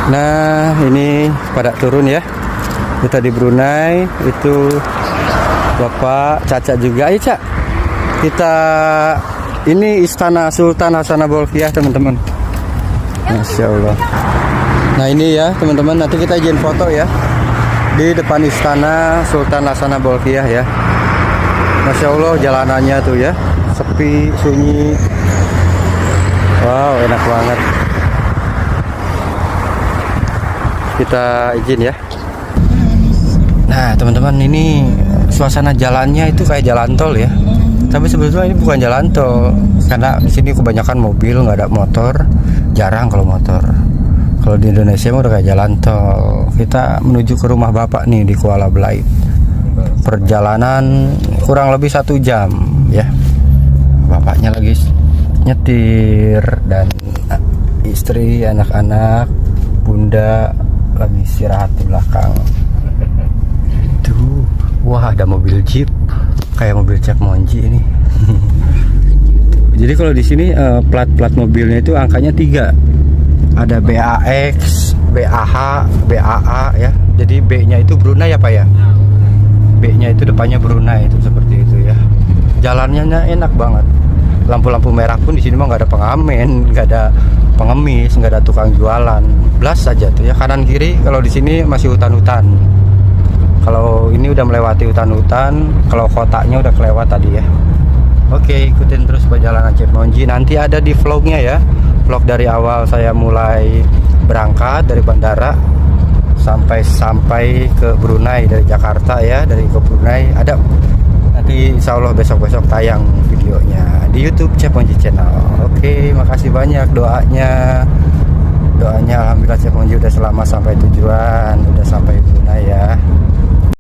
Nah, ini pada turun ya. Kita di Brunei, itu Bapak Caca juga. Ayo Cak, kita ini Istana Sultan Hasanah Bolkiah teman-teman. Masya Allah. Nah ini ya teman-teman, nanti kita izin foto ya di depan Istana Sultan Hasanah Bolkiah ya. Masya Allah jalanannya tuh ya, sepi, sunyi. Wow, enak banget. Kita izin ya. Nah teman-teman, ini suasana jalannya itu kayak jalan tol ya. Tapi sebetulnya ini bukan jalan tol, karena di sini kebanyakan mobil, nggak ada motor, jarang kalau motor. Kalau di Indonesia udah kayak jalan tol. Kita menuju ke rumah Bapak nih di Kuala Belait. Perjalanan kurang lebih 1 jam ya. Bapaknya lagi nyetir dan istri, anak-anak, bunda lagi istirahat di belakang. Tuh, wah ada mobil jeep kayak mobil Cep Monji ini. Jadi kalau di sini plat mobilnya itu angkanya 3. Ada BAX, BAH, BAA ya. Jadi B-nya itu Brunei ya Pak ya. B-nya itu depannya Brunei, itu seperti itu ya. Jalannya enak banget. Lampu-lampu merah pun di sini mah nggak ada pengamen, nggak ada pengemis, nggak ada tukang jualan. Blas saja tuh ya, kanan kiri. Kalau di sini masih hutan-hutan. Kalau ini udah melewati hutan-hutan, kalau kotanya udah kelewat tadi ya. Oke, ikutin terus perjalanan Cep Monji. Nanti ada di vlognya ya. Vlog dari awal saya mulai berangkat dari bandara sampai ke Brunei dari Jakarta ya, dari ke Brunei ada. Nanti insya Allah besok-besok tayang videonya di YouTube Cep Monji Channel. Oke, makasih banyak doanya. Alhamdulillah Cep Monji udah selamat sampai tujuan, udah sampai